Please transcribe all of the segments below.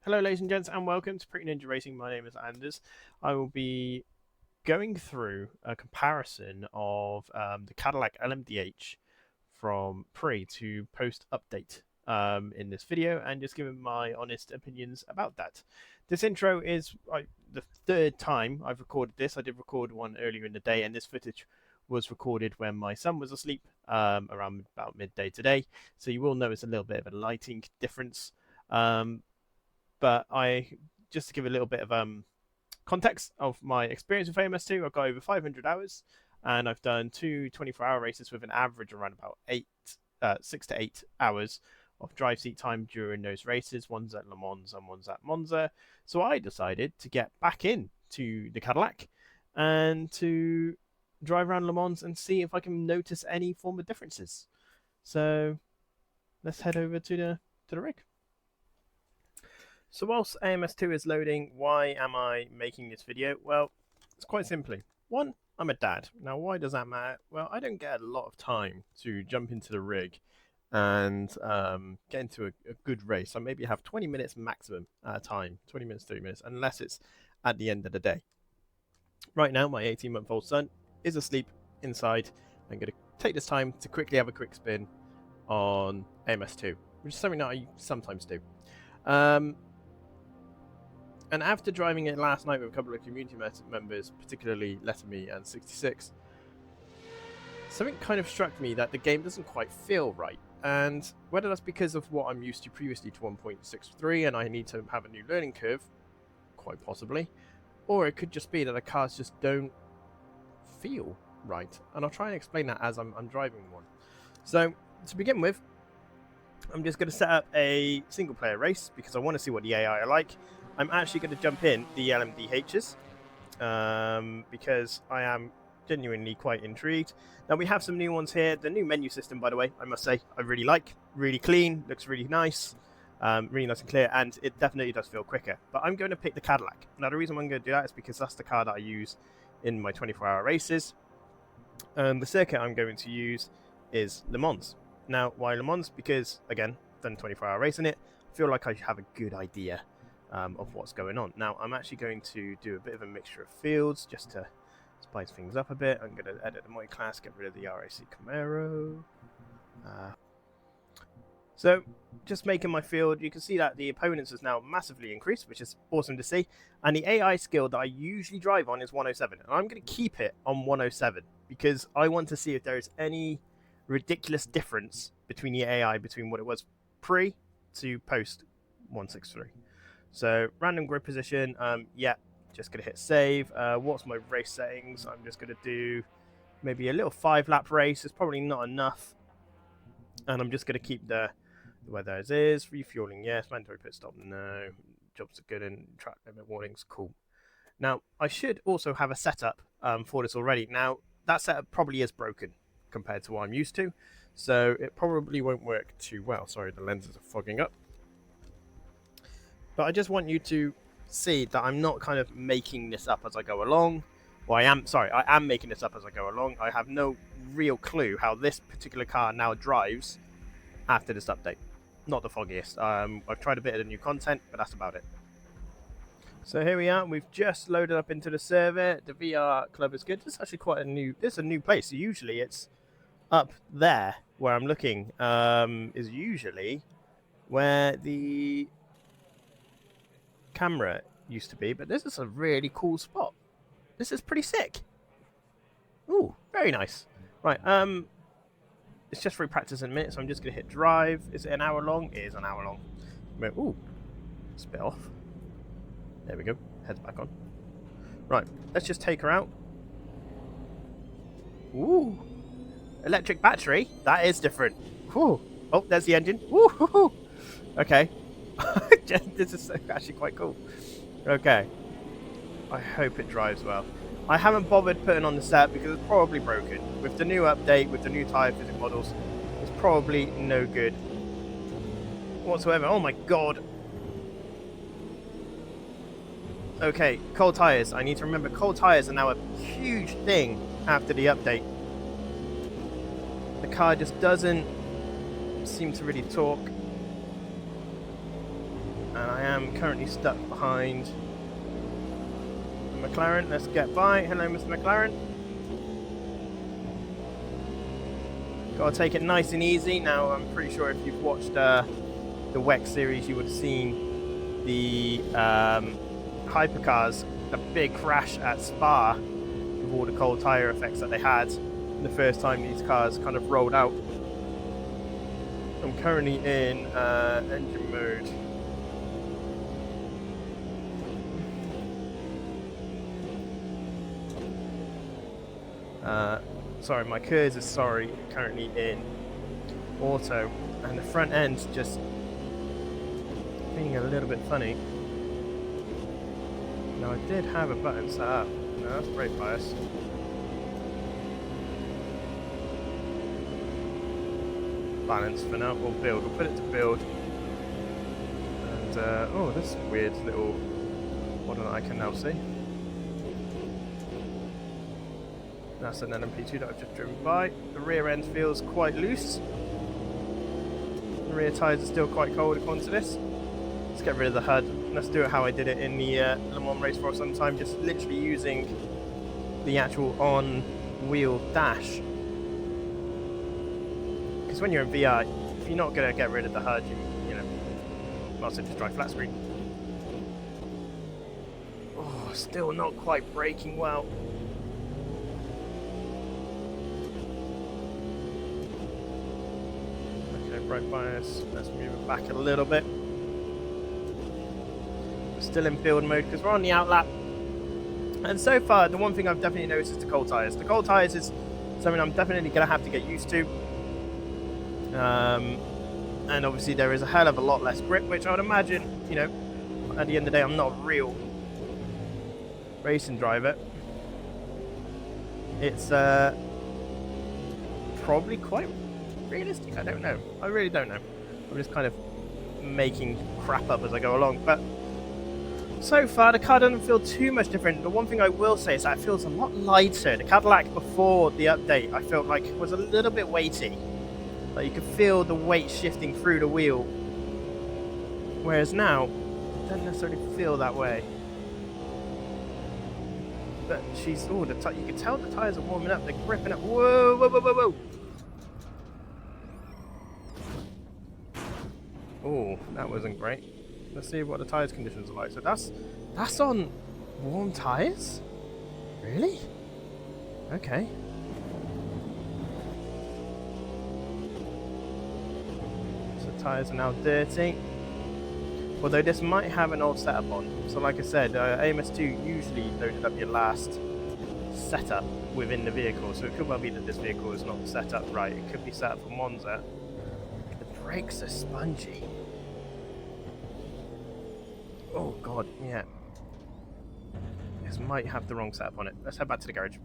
Hello ladies and gents and welcome to Pretty Ninja Racing. My name is Anders. I will be going through a comparison of the Cadillac LMDH from pre to post update in this video and just giving my honest opinions about that. This intro is the third time I've recorded this. I did record one earlier in the day and this footage was recorded when my son was asleep around about midday today. So you will notice a little bit of a lighting difference. But just to give a little bit of context of my experience with AMS2, I've got over 500 hours, and I've done two 24-hour races with an average around about 6 to 8 hours of drive seat time during those races. One's at Le Mans and one's at Monza. So I decided to get back into the Cadillac and to drive around Le Mans and see if I can notice any form of differences. So let's head over to the rig. So whilst AMS2 is loading, why am I making this video? Well, it's quite simply. One, I'm a dad. Now, why does that matter? Well, I don't get a lot of time to jump into the rig and get into a good race. I maybe have 20 minutes maximum time, 20 minutes, 30 minutes, unless it's at the end of the day. Right now, my 18-month-old son is asleep inside. I'm going to take this time to quickly have a quick spin on AMS2, which is something that I sometimes do. And after driving it last night with a couple of community members, particularly Letterme and 66, something kind of struck me that the game doesn't quite feel right. And whether that's because of what I'm used to previously to 1.63 and I need to have a new learning curve, quite possibly, or it could just be that the cars just don't feel right. And I'll try and explain that as I'm driving one. So, to begin with, I'm just going to set up a single player race because I want to see what the AI are like. I'm actually going to jump in the LMDHs because I am genuinely quite intrigued. Now we have some new ones here. The new menu system, by the way, I must say, I really like. Really clean, looks really nice, really nice and clear, and it definitely does feel quicker. But I'm going to pick the Cadillac. Now the reason I'm going to do that is because that's the car that I use in my 24-hour races. The circuit I'm going to use is Le Mans. Now, why Le Mans? Because, again, I've done 24-hour race in it. I feel like I have a good idea of what's going on. Now, I'm actually going to do a bit of a mixture of fields just to spice things up a bit. I'm going to edit the Moy class, get rid of the RAC Camaro. So, just making my field, you can see that the opponents has now massively increased, which is awesome to see. And the AI skill that I usually drive on is 107. And I'm going to keep it on 107 because I want to see if there is any ridiculous difference between the AI between what it was pre to post 163. So random grid position, yeah, just gonna hit save. What's my race settings? I'm just gonna do maybe a little 5-lap race. It's probably not enough, and I'm just gonna keep the weather as is. Refueling, yes. Mandatory pit stop, no. Jobs are good and track limit warnings, cool. Now I should also have a setup for this already. Now that setup probably is broken compared to what I'm used to, so it probably won't work too well. Sorry, the lenses are fogging up. But I just want you to see that I'm not kind of making this up as I go along. Well, I am making this up as I go along. I have no real clue how this particular car now drives after this update. Not the foggiest. I've tried a bit of the new content, but that's about it. So here we are. We've just loaded up into the server. The VR club is good. This is actually quite a new. This is a new place. So usually it's up there where I'm looking. Is usually where the camera used to be, but this is a really cool spot. This is pretty sick. Ooh, very nice. Right, it's just for practice in a minute, so I'm just gonna hit drive. Is it an hour long? It is an hour long. Ooh, spit off. There we go. Heads back on. Right, let's just take her out. Ooh, electric battery. That is different. Whew. Oh, there's the engine. Woo. Okay. This is actually quite cool. Okay. I hope it drives well. I haven't bothered putting on the set because it's probably broken. With the new update, with the new tyre physics models, it's probably no good whatsoever. Oh my god. Okay, cold tyres. I need to remember cold tyres are now a huge thing after the update. The car just doesn't seem to really talk. And I am am currently stuck behind the McLaren. Let's get by. Hello, Mr. McLaren. Gotta take it nice and easy. Now, I'm pretty sure if you've watched the WEC series, you would have seen the hypercars, a big crash at Spa with all the cold tyre effects that they had the first time these cars kind of rolled out. I'm currently in engine mode. Sorry, my KERS is currently in auto, and the front end's just being a little bit funny. Now I did have a button set up. No, that's brake bias. Balance for now. We'll build. We'll put it to build. And oh, this weird little model that I can now see. That's an LMP2 that I've just driven by. The rear end feels quite loose. The rear tyres are still quite cold according to this. Let's get rid of the HUD. Let's do it how I did it in the Le Mans race for some time, just literally using the actual on-wheel dash. Because when you're in VR, if you're not going to get rid of the HUD, you know, might as well just drive flat screen. Oh, still not quite braking well. Brake bias. Let's move it back a little bit. We're still in build mode because we're on the outlap. And so far, the one thing I've definitely noticed is the cold tyres. The cold tyres is something I'm definitely going to have to get used to. And obviously there is a hell of a lot less grip, which I would imagine, you know, at the end of the day, I'm not a real racing driver. It's probably quite realistic. I don't know. I really don't know. I'm just kind of making crap up as I go along. But so far, the car doesn't feel too much different. The one thing I will say is that it feels a lot lighter. The Cadillac before the update, I felt like was a little bit weighty. Like you could feel the weight shifting through the wheel. Whereas now, it doesn't necessarily feel that way. But she's, oh, you can tell the tyres are warming up. They're gripping up. Whoa, whoa, whoa, whoa, whoa. Oh, that wasn't great. Let's see what the tyres conditions are like. So that's on warm tyres? Really? Okay. So the tyres are now dirty. Although this might have an old setup on. So like I said, AMS2 usually loaded up your last setup within the vehicle. So it could well be that this vehicle is not set up right. It could be set up for Monza. Brakes are spongy. Oh god, yeah. This might have the wrong setup on it. Let's head back to the garage.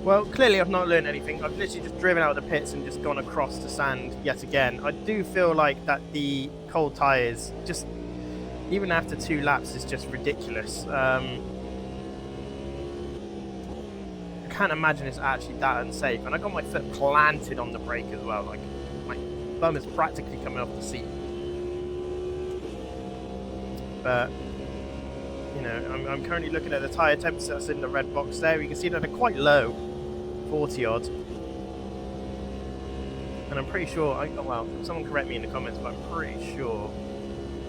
Well, clearly I've not learned anything. I've literally just driven out of the pits and just gone across the sand yet again. I do feel like that the cold tyres, just even after 2 laps, is just ridiculous. I can't imagine it's actually that unsafe. And I got my foot planted on the brake as well. Like, my bum is practically coming off the seat. But, you know, I'm currently looking at the tyre temps that's in the red box there. You can see that they're quite low, 40 odd. And I'm pretty sure, well, someone correct me in the comments, but I'm pretty sure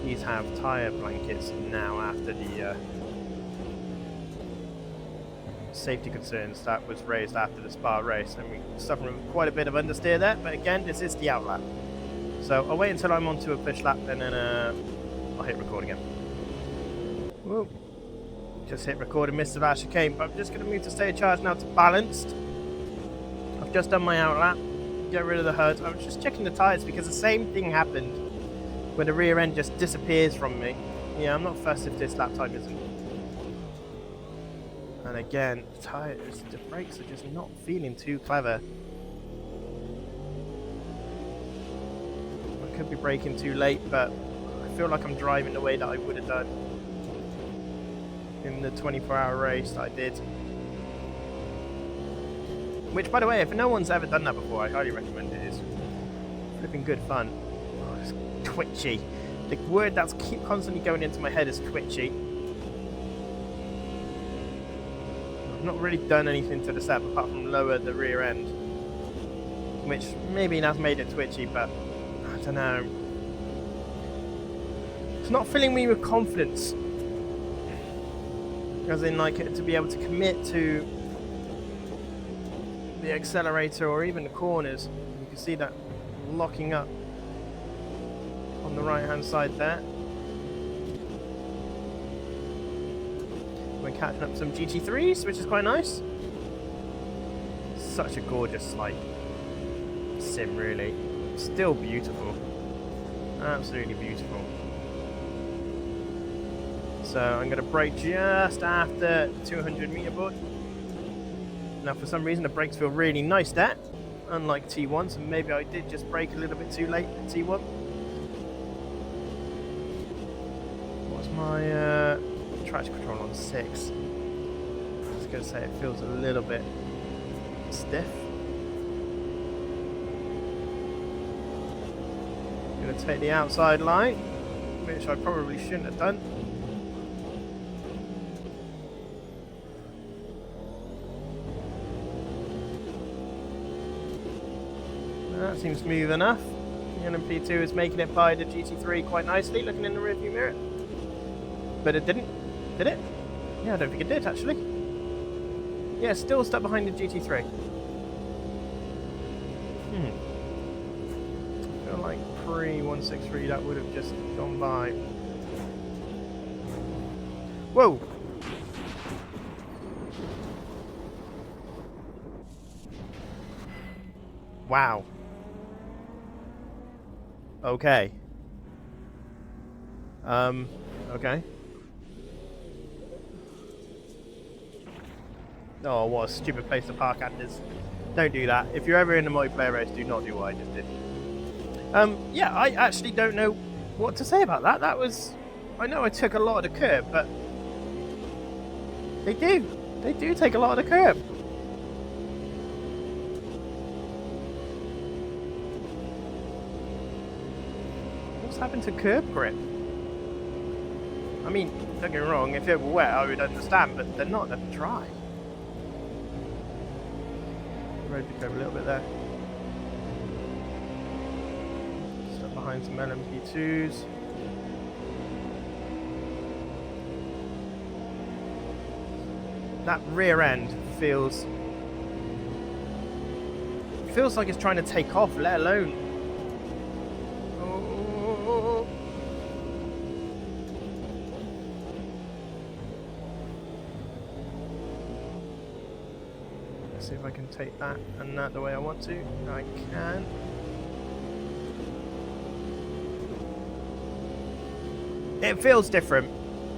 these have tyre blankets now after the safety concerns that was raised after the Spa race. And we're suffering with quite a bit of understeer there, but again, this is the outlap. So I'll wait until I'm onto a push lap and then I'll hit record again. Whoa. Just hit record and missed the last chicane, but I'm just going to move to state of charge now to balanced. I've just done my outlap, get rid of the HUD. I was just checking the tyres because the same thing happened when the rear end just disappears from me. Yeah, I'm not fussed if this lap time isn't. And again, the tyres, the brakes are just not feeling too clever. I could be braking too late, but I feel like I'm driving the way that I would have done in the 24-hour race that I did. Which, by the way, if no one's ever done that before, I highly recommend it. It's flipping good fun. Oh, it's twitchy. The word that's constantly going into my head is twitchy. I've not really done anything to the setup apart from lower the rear end, which maybe has made it twitchy, but I don't know. It's not filling me with confidence, as in like to be able to commit to the accelerator or even the corners. You can see that locking up on the right hand side there. We're catching up some GT3s, which is quite nice. Such a gorgeous like sim, really. Still beautiful, absolutely beautiful. So I'm going to brake just after 200 meter board. Now for some reason the brakes feel really nice there, unlike T1, so maybe I did just brake a little bit too late at T1. What's my traction control on 6? I was going to say it feels a little bit stiff. I'm going to take the outside line, which I probably shouldn't have done. That seems smooth enough. The LMP2 is making it by the GT3 quite nicely, looking in the rearview mirror. But it didn't, did it? Yeah, I don't think it did actually. Yeah, still stuck behind the GT3. I feel like pre-163 that would have just gone by. Whoa! Wow. Okay. Okay. Oh, what a stupid place to park, Anders. Don't do that. If you're ever in a multiplayer race, do not do what I just did. Yeah, I actually don't know what to say about that. That was... I know I took a lot of the curb, but... They do. They do take a lot of the curb. What's happened to curb grip? I mean, don't get me wrong, if it were wet I would understand, but they're not, they're dry. Road to curb a little bit there. Stuck behind some LMP2s. That rear end feels like it's trying to take off, let alone... Oh. Let's see if I can take that and that the way I want to. I can. It feels different.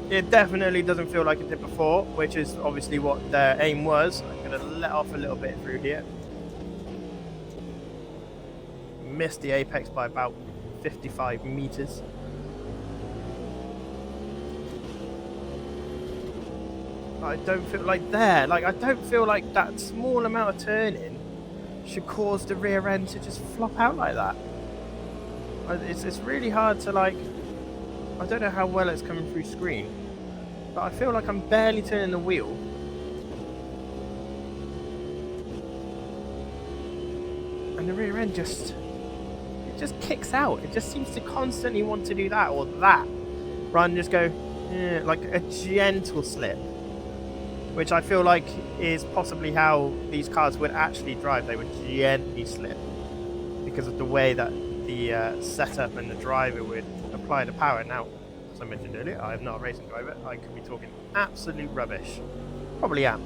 It definitely doesn't feel like it did before, which is obviously what their aim was. I'm going to let off a little bit through here. Missed the apex by about 55 meters. I don't feel like there. Like, I don't feel like that small amount of turning should cause the rear end to just flop out like that. It's really hard to, like... I don't know how well it's coming through screen, but I feel like I'm barely turning the wheel. And the rear end just kicks out. It just seems to constantly want to do that or that, rather than just go, like a gentle slip. Which I feel like is possibly how these cars would actually drive. They would gently slip because of the way that the setup and the driver would apply the power. Now, as I mentioned earlier, I am not a racing driver. I could be talking absolute rubbish. Probably am.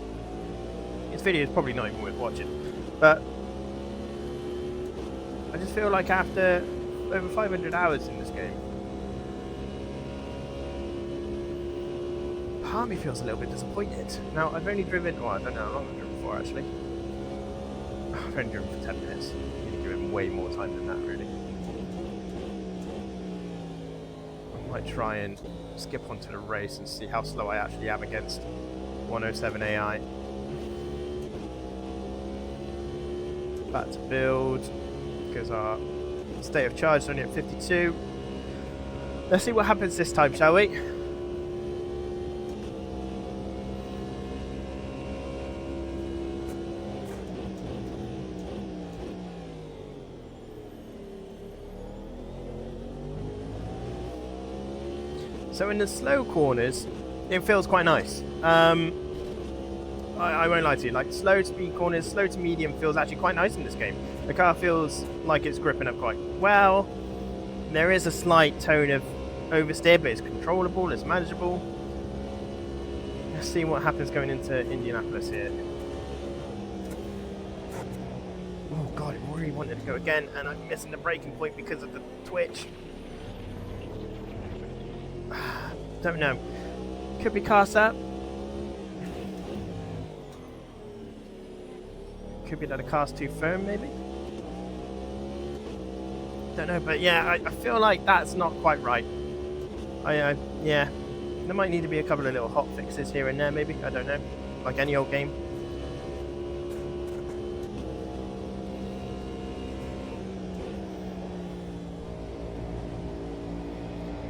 This video is probably not even worth watching. But I just feel like after over 500 hours in this game, part of me feels a little bit disappointed. Now, I've only driven... Well, I don't know how long I've driven for, actually. I've only driven for 10 minutes. I need to give it way more time than that, really. I might try and skip onto the race and see how slow I actually am against 107 AI. Back to build, because our state of charge is only at 52. Let's see what happens this time, shall we? So in the slow corners, it feels quite nice. I won't lie to you, like slow speed corners, slow to medium feels actually quite nice in this game. The car feels like it's gripping up quite well. There is a slight tone of oversteer, but it's controllable, it's manageable. Let's see what happens going into Indianapolis here. Oh god, I really wanted to go again, and I'm missing the braking point because of the twitch. Don't know. Could be car sap. Could be that the car's too firm, maybe. Don't know, but yeah, I feel like that's not quite right. Yeah, there might need to be a couple of little hot fixes here and there, maybe. I don't know, like any old game.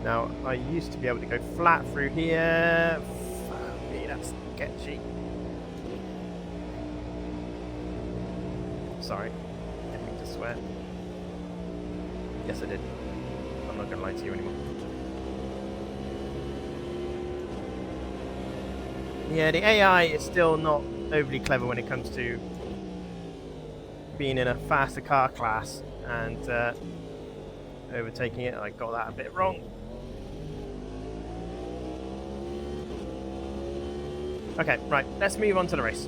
Now, I used to be able to go flat through here. Fuck me, that's sketchy. Sorry, didn't mean to swear. Yes, I did. I'm not gonna lie to you anymore. Yeah, the AI is still not overly clever when it comes to being in a faster car class and overtaking it. I got that a bit wrong. Okay, right, let's move on to the race.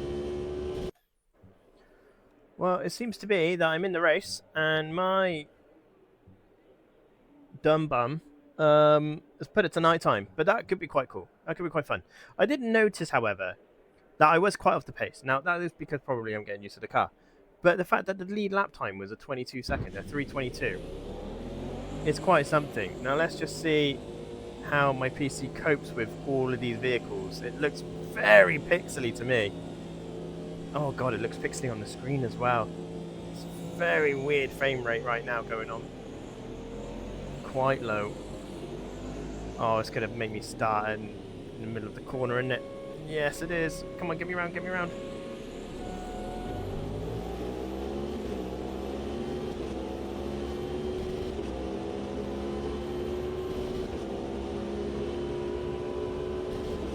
Well, it seems to be that I'm in the race, and my dumb bum has put it to night time, but that could be quite cool. That could be quite fun. I did notice, however, that I was quite off the pace. Now, that is because probably I'm getting used to the car. But the fact that the lead lap time was a 22 second, a 3:22, is quite something. Now, let's just see how my PC copes with all of these vehicles. It looks very pixely to me. Oh god, it looks pixely on the screen as well. It's very weird frame rate right now going on. Quite low. Oh, it's going to make me start in the middle of the corner, isn't it? Yes, it is. Come on, get me around, get me around.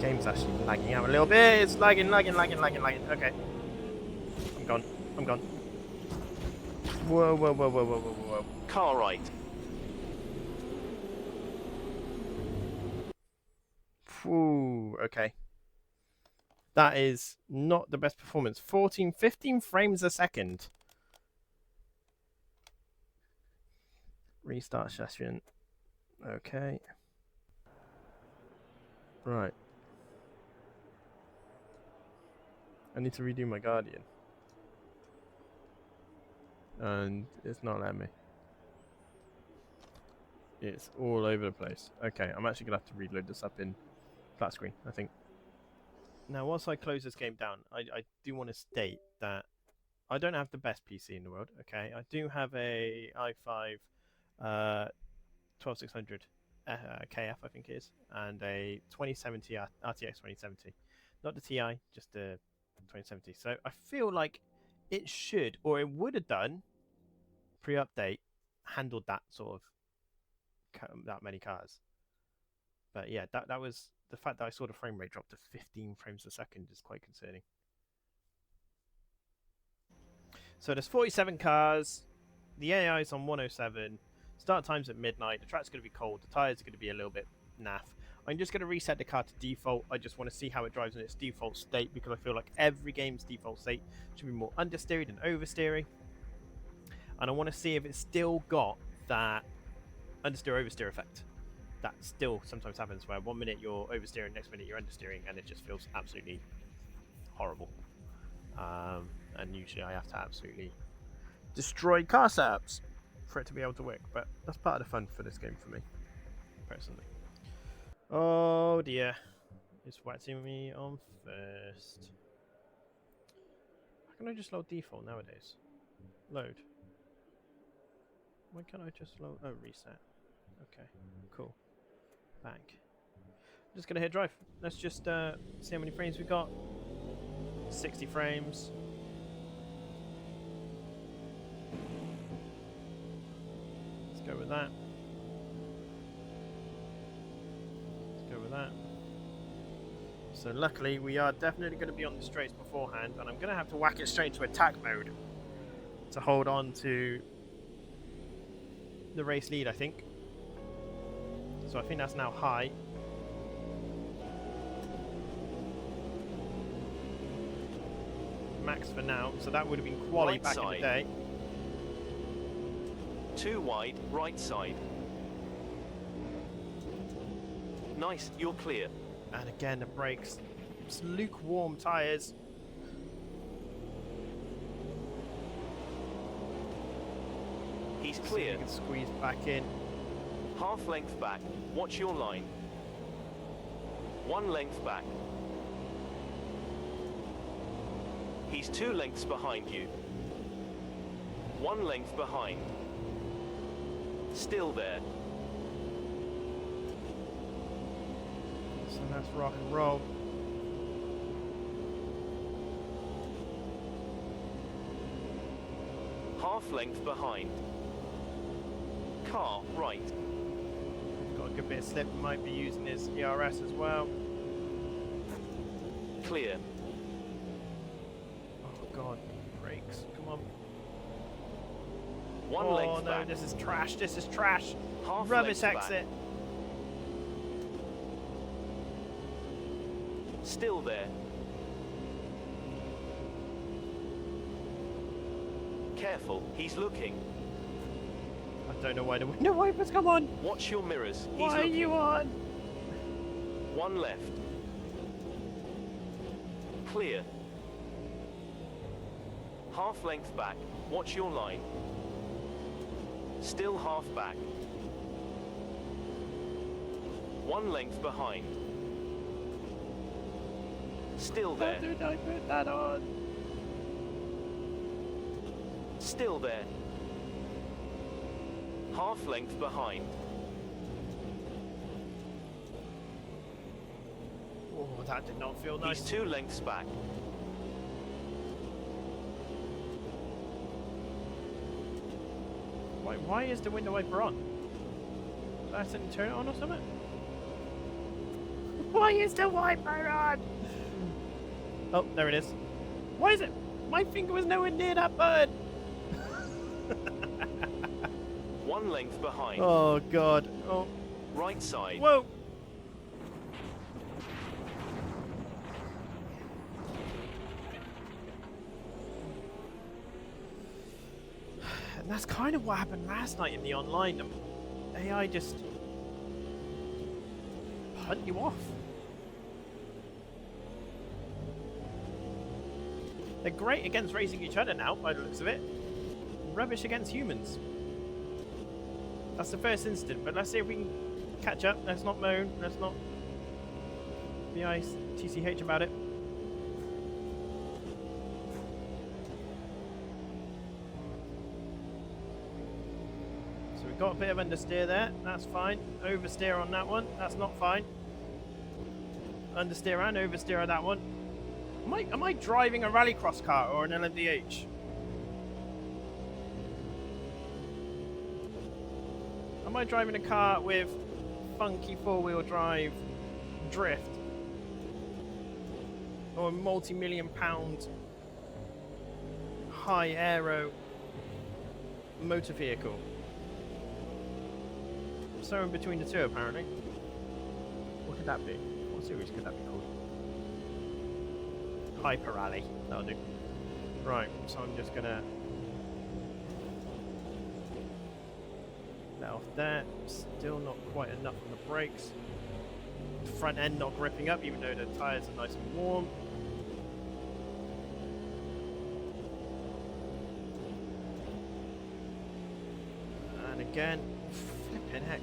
Game's actually lagging out a little bit. It's lagging. Okay. I'm gone. I'm gone. Whoa. Car right. Whew, okay. That is not the best performance. 15 frames a second. Restart session. Okay. Right. I need to redo my Guardian. And it's not letting me. It's all over the place. Okay, I'm actually going to have to reload this up in flat screen, I think. Now, whilst I close this game down, I do want to state that I don't have the best PC in the world, okay? I do have a i5 12600 KF, I think it is, and a 2070 RTX 2070. Not the Ti, just the 2070. So I feel like it should, or it would have done, pre-update, handled that sort of that many cars. But yeah, that was the fact that I saw the frame rate drop to 15 frames a second is quite concerning. So there's 47 cars. The AI is on 107. Start time's at midnight. The track's going to be cold. The tyres are going to be a little bit naff. I'm just going to reset the car to default. I just want to see how it drives in its default state because I feel like every game's default state should be more understeery than oversteery. And I want to see if it's still got that understeer oversteer effect. That still sometimes happens where 1 minute you're oversteering, next minute you're understeering, and it just feels absolutely horrible. And usually I have to absolutely destroy car setups for it to be able to work, but that's part of the fun for this game for me, personally. Oh dear, it's waxing me on first. How can I just load default nowadays? Load. Why can't I just load? Oh, reset. Okay, cool. back. Just gonna hit drive. Let's just see how many frames we got. 60 frames. Let's go with that. Let's go with that. So luckily we are definitely going to be on the straights beforehand, and I'm going to have to whack it straight into attack mode to hold on to the race lead, I think. So I think that's now high. Max for now, so that would have been quali Right back side. in the day. 2 wide, right side. Nice, you're clear. And again, the brakes. It's lukewarm tyres. He's See if clear. you can squeeze back in. Half length back. Watch your line. 1 length back. He's 2 lengths behind you. 1 length behind. Still there. So that's rock and roll. Half length behind. Car right. Got a good bit of slip. Might be using his ERS as well. Clear. Oh god, brakes. Come on. 1 Oh length no, back. this is trash. This is trash. Half Rubbish length exit. back. Still there. Careful, he's looking. I don't know why the window wipers come on. Watch your mirrors. He's Why are looking. you on? 1 left. Clear. Half length back. Watch your line. Still half back. 1 length behind. Still there. How did I put that on? Still there. Half length behind. Oh, that did not feel nice. He's 2 lengths back. Why is the window wiper on? Did I accidentally turn it on or something? Why is the wiper on? Oh, there it is. Why is it? My finger was nowhere near that button. 1 length behind. Oh god. Oh, Right side. whoa. And that's kind of what happened last night in the online. The AI just hunt you off. They're great against racing each other now, by the looks of it. Rubbish against humans. That's the first incident, but let's see if we can catch up. Let's not moan. Let's not be TCH about it. So we've got a bit of understeer there. That's fine. Oversteer on that one. That's not fine. Understeer and oversteer on that one. Am I driving a rallycross car or an LMDH? Am I driving a car with funky four-wheel drive drift? Or a multi-million pound high aero motor vehicle? So in between the two, apparently. What could that be? What series could that be called? Hyper Rally. That'll do. Right, so I'm just gonna let off there. Still not quite enough on the brakes. The front end not gripping up, even though the tyres are nice and warm. And again, flipping heck.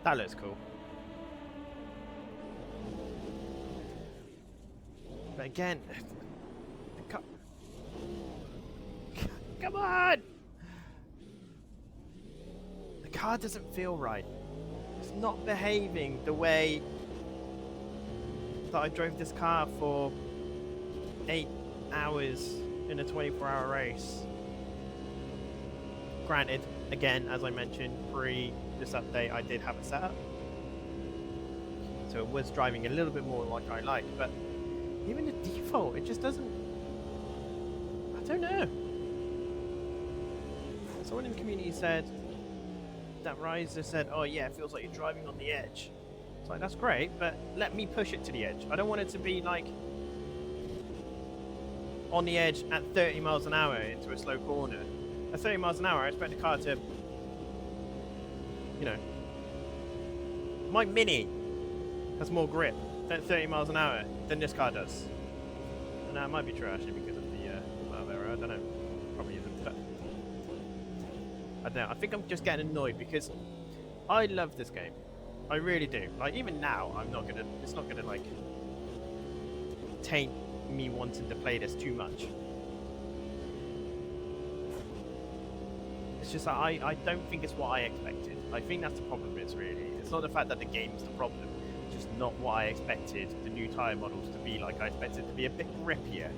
That looks cool. But again, come on! The car doesn't feel right. It's not behaving the way that I drove this car for 8 hours in a 24-hour race. Granted, again, as I mentioned, pre this update, I did have it set up. So it was driving a little bit more like I like, but even the default, it just doesn't... I don't know. Someone in the community said that Riser said, oh yeah, it feels like you're driving on the edge. It's like, that's great, but let me push it to the edge. I don't want it to be like on the edge at 30 miles an hour into a slow corner. At 30 miles an hour, I expect the car to, you know, my Mini has more grip at 30 miles an hour than this car does. And that might be true actually because of the valve error. I don't know. Probably isn't, but I don't know. I think I'm just getting annoyed because I love this game. I really do. Like even now, it's not gonna like taint me wanting to play this too much. It's just that I don't think it's what I expected. I think that's the problem. It's not the fact that the game's the problem. It's just not what I expected the new tyre models to be like. I expected it to be a bit grippier.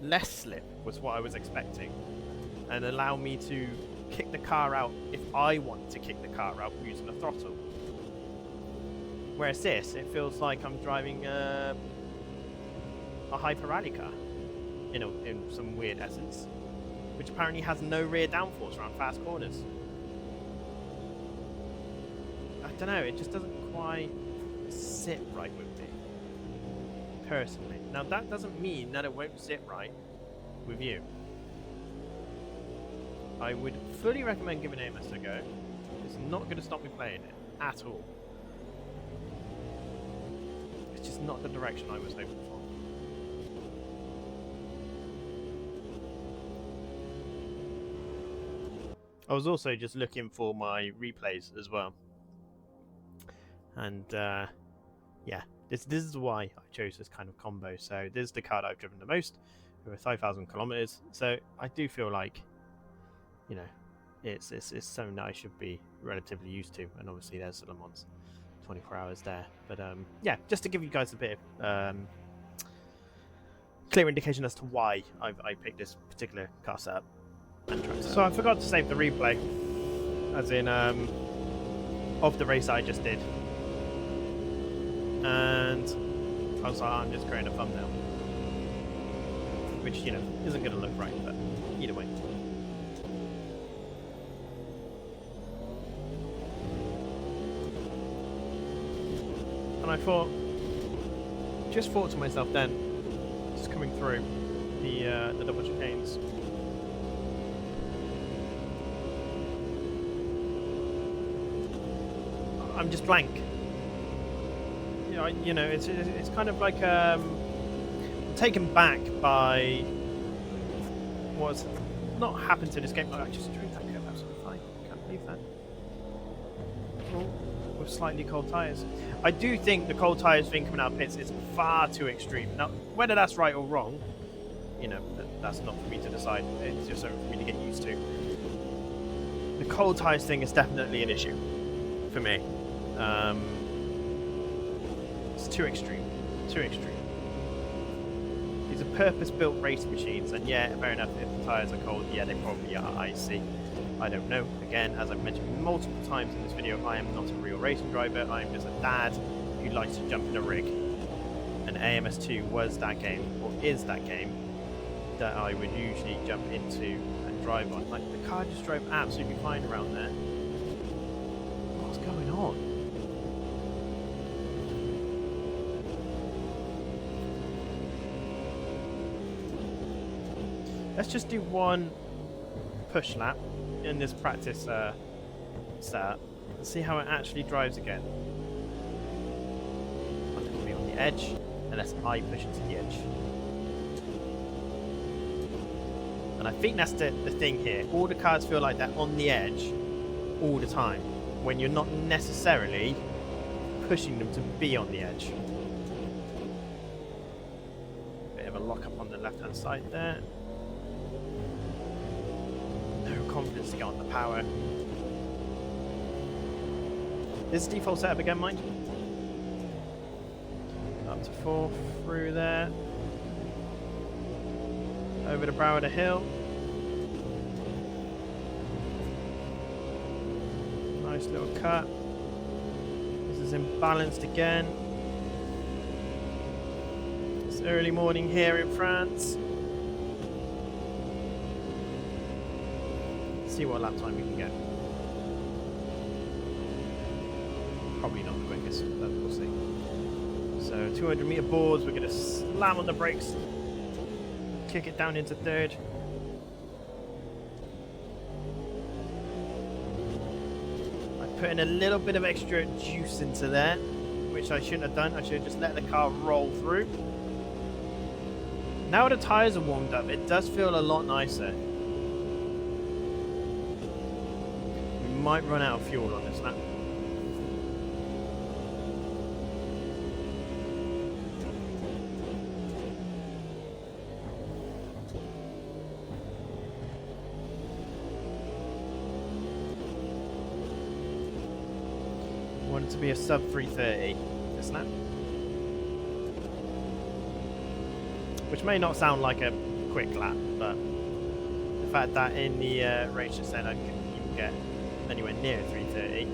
Less slip was what I was expecting, and allow me to kick the car out if I want to kick the car out using the throttle. Whereas this, it feels like I'm driving a hyper rally car. In some weird essence, which apparently has no rear downforce around fast corners. I don't know, it just doesn't quite sit right with me, personally. Now that doesn't mean that it won't sit right with you. I would fully recommend giving AMS a go. It's not going to stop me playing it, at all. It's just not the direction I was hoping for. I was also just looking for my replays as well, and yeah, this is why I chose this kind of combo. So this is the car that I've driven the most, over 5,000 kilometers. So I do feel like, you know, it's something that I should be relatively used to, and obviously there's Le Mans 24 hours there. But yeah, just to give you guys a bit of clear indication as to why I picked this particular car setup. So I forgot to save the replay, as in of the race I just did, and I was like, I'm just creating a thumbnail, which, you know, isn't going to look right, but either way. And I thought to myself then, just coming through the double chicanes. I'm just blank. You know, it's kind of like taken back by what's not happened to this game. I just drove that curve absolutely fine. Can't believe that. Oh, with slightly cold tyres. I do think the cold tyres thing coming out of pits is far too extreme. Now, whether that's right or wrong, you know, that's not for me to decide. It's just something for me to get used to. The cold tyres thing is definitely an issue for me. It's too extreme. Too extreme. These are purpose-built race machines, and yeah, fair enough, if the tyres are cold, yeah, they probably are icy. I don't know. Again, as I've mentioned multiple times in this video, I am not a real racing driver. I am just a dad who likes to jump in a rig. And AMS2 was that game, or is that game, that I would usually jump into and drive on. Like, the car just drove absolutely fine around there. What's going on? Let's just do one push lap in this practice setup and see how it actually drives again. I'm going to be on the edge unless I push it to the edge. And I think that's the thing here. All the cars feel like they're on the edge all the time when you're not necessarily pushing them to be on the edge. lock up on the left-hand side there. No confidence to get on the power. This is default setup again, mind you. Up to 4 through there. Over the brow of the hill. Nice little cut. This is imbalanced again. It's early morning here in France. Let's see what lap time we can get. Probably not the quickest, but we'll see. So 200 meter boards, we're going to slam on the brakes, kick it down into third. I put in a little bit of extra juice into there, which I shouldn't have done. I should have just let the car roll through. Now the tyres are warmed up, it does feel a lot nicer. We might run out of fuel on this lap. Want it to be a sub 330 this lap. Which may not sound like a quick lap, but the fact that in the race just then I couldn't even get anywhere near 330.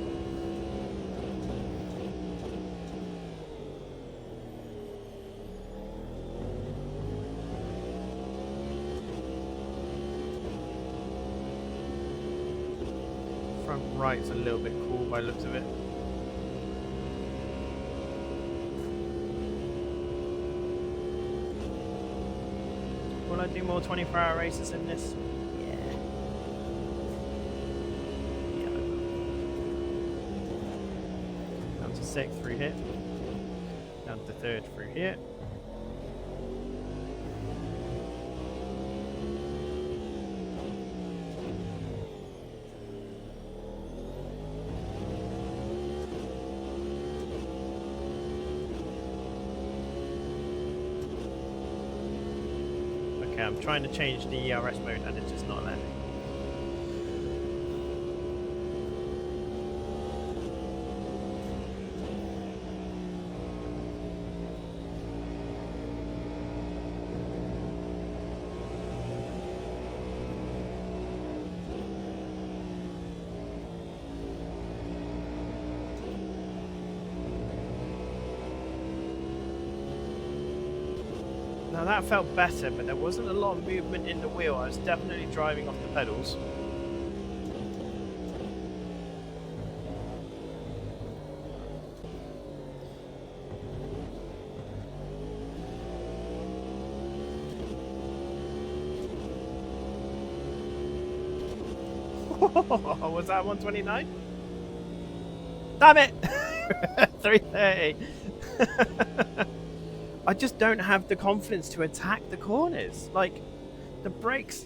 Front right's a little bit cool by the looks of it. Will I do more 24-hour races in this? Yeah. Yeah. Down to 6th through here. Down to 3rd through here. Okay, I'm trying to change the ERS mode and it's just not letting me. Now that felt better, but there wasn't a lot of movement in the wheel. I was definitely driving off the pedals. Was that 129? Damn it! 330. I just don't have the confidence to attack the corners. Like, the brakes...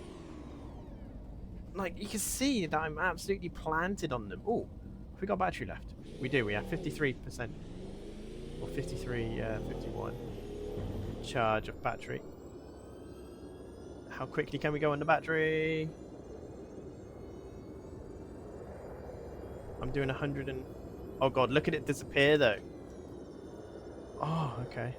Like, you can see that I'm absolutely planted on them. Oh, have we got battery left? We do, we have 53%. Or 53, 51 charge of battery. How quickly can we go on the battery? I'm doing 100 and... Oh god, look at it disappear though. Oh, okay.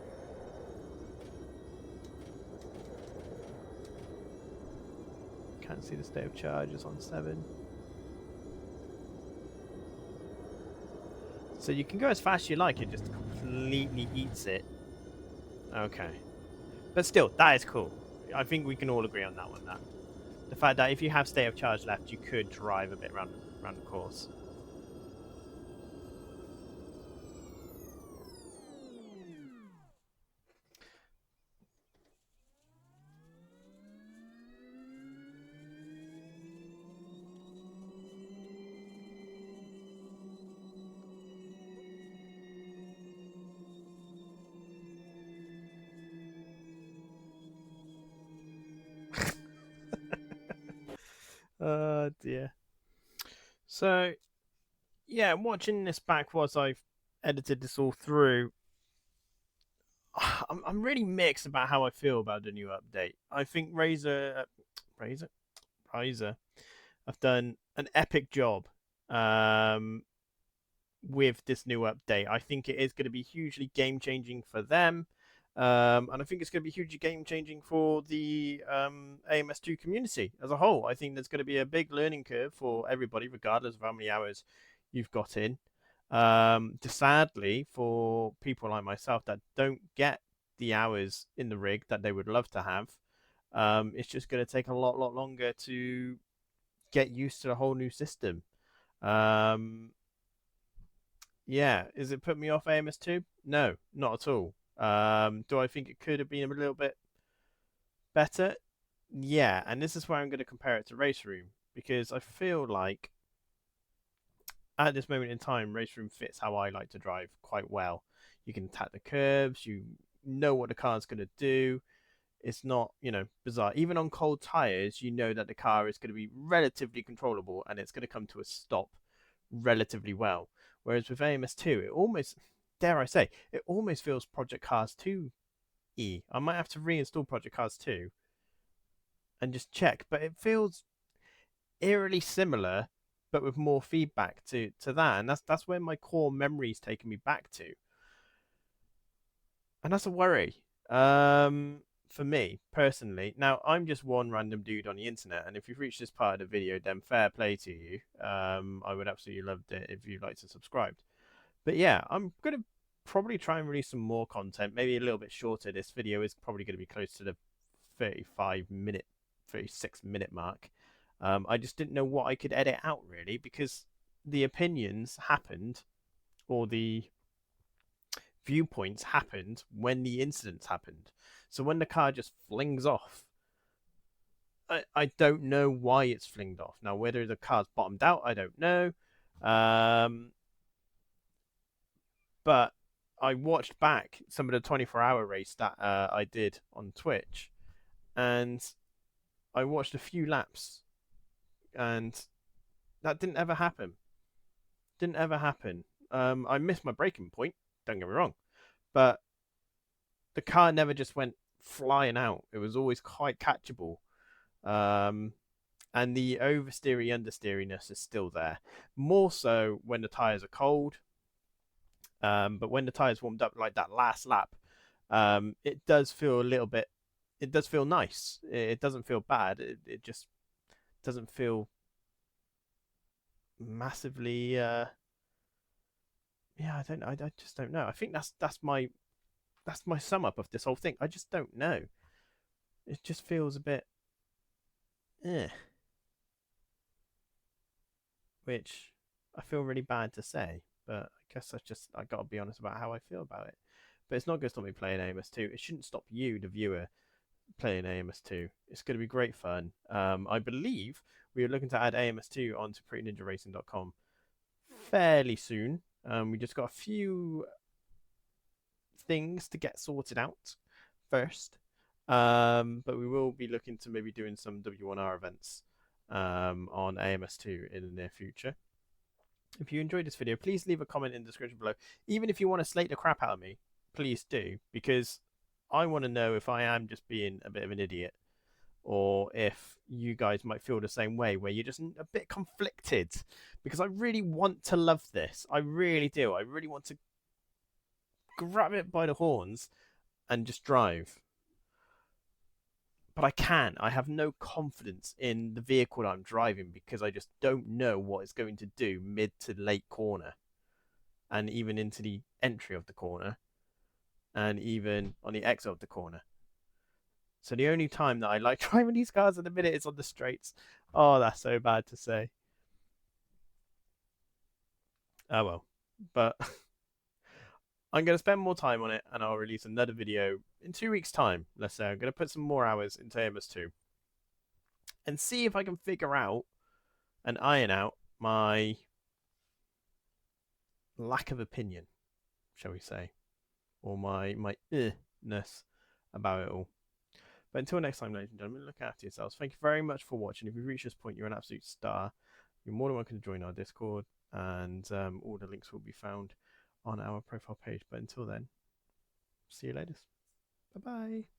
Can't see the state of charge, it's on 7. So you can go as fast as you like, it just completely eats it. Okay. But still, that is cool. I think we can all agree on that one. That the fact that if you have state of charge left, you could drive a bit around the course. Oh dear. So, yeah, watching this back whilst I've edited this all through, I'm really mixed about how I feel about the new update. I think Razer have done an epic job um, with this new update. I think it is going to be hugely game changing for them. And I think it's going to be hugely game changing for the AMS2 community as a whole. I think there's going to be a big learning curve for everybody, regardless of how many hours you've got in. Sadly, for people like myself that don't get the hours in the rig that they would love to have, it's just going to take a lot longer to get used to the whole new system. Um, yeah, is it put me off AMS2? No, not at all. Do I think it could have been a little bit better? Yeah, and this is where I'm going to compare it to RaceRoom because I feel like at this moment in time, RaceRoom fits how I like to drive quite well. You can attack the curves, you know what the car's going to do. It's not, bizarre. Even on cold tires, you know that the car is going to be relatively controllable and it's going to come to a stop relatively well. Whereas with AMS2, it almost, dare I say, it almost feels Project Cars 2E. I might have to reinstall Project Cars 2 and just check, but it feels eerily similar, but with more feedback to that. And that's where my core memory's taken me back to. And that's a worry. For me personally. Now, I'm just one random dude on the internet, and if you've reached this part of the video, then fair play to you. I would absolutely love it if you'd like to subscribe. But yeah, I'm gonna probably try and release some more content, maybe a little bit shorter. This video is probably going to be close to the 35-minute, 36-minute mark. I just didn't know what I could edit out really because the opinions happened, or the viewpoints happened when the incidents happened. So when the car just flings off, I don't know why it's flinged off. Now, whether the car's bottomed out, I don't know. But I watched back some of the 24-hour race that I did on Twitch, and I watched a few laps, and that didn't ever happen. Didn't ever happen. I missed my braking point. Don't get me wrong, but the car never just went flying out. It was always quite catchable. And the oversteery understeeriness is still there. More so when the tires are cold. But when the tires warmed up like that last lap, it does feel a little bit. It does feel nice. It doesn't feel bad. It just doesn't feel massively. Yeah, I don't. I just don't know. I think that's my sum up of this whole thing. I just don't know. It just feels a bit, eh, which I feel really bad to say, but I guess I gotta be honest about how I feel about it. But it's not gonna stop me playing AMS2. It shouldn't stop you, the viewer, playing AMS2. It's gonna be great fun. I believe we are looking to add AMS2 onto PrettyNinjaRacing.com fairly soon. We just got a few things to get sorted out first. But we will be looking to maybe doing some W1R events on AMS2 in the near future. If you enjoyed this video, please leave a comment in the description below. Even if you want to slate the crap out of me, please do, because I want to know if I am just being a bit of an idiot, or if you guys might feel the same way, where you're just a bit conflicted, because I really want to love this. I really do. I really want to grab it by the horns and just drive. But I can't. I have no confidence in the vehicle I'm driving because I just don't know what it's going to do mid to late corner, and even into the entry of the corner, and even on the exit of the corner. So the only time that I like driving these cars at the minute is on the straights. Oh, that's so bad to say. Oh well. But I'm going to spend more time on it, and I'll release another video in 2 weeks' time. Let's say I'm going to put some more hours into AMS2 and see if I can figure out and iron out my lack of opinion, shall we say, or my ness about it all. But until next time, ladies and gentlemen, look after yourselves. Thank you very much for watching. If you've reached this point, you're an absolute star. You're more than welcome to join our Discord, and all the links will be found on our profile page. But until then, see you later. Bye bye.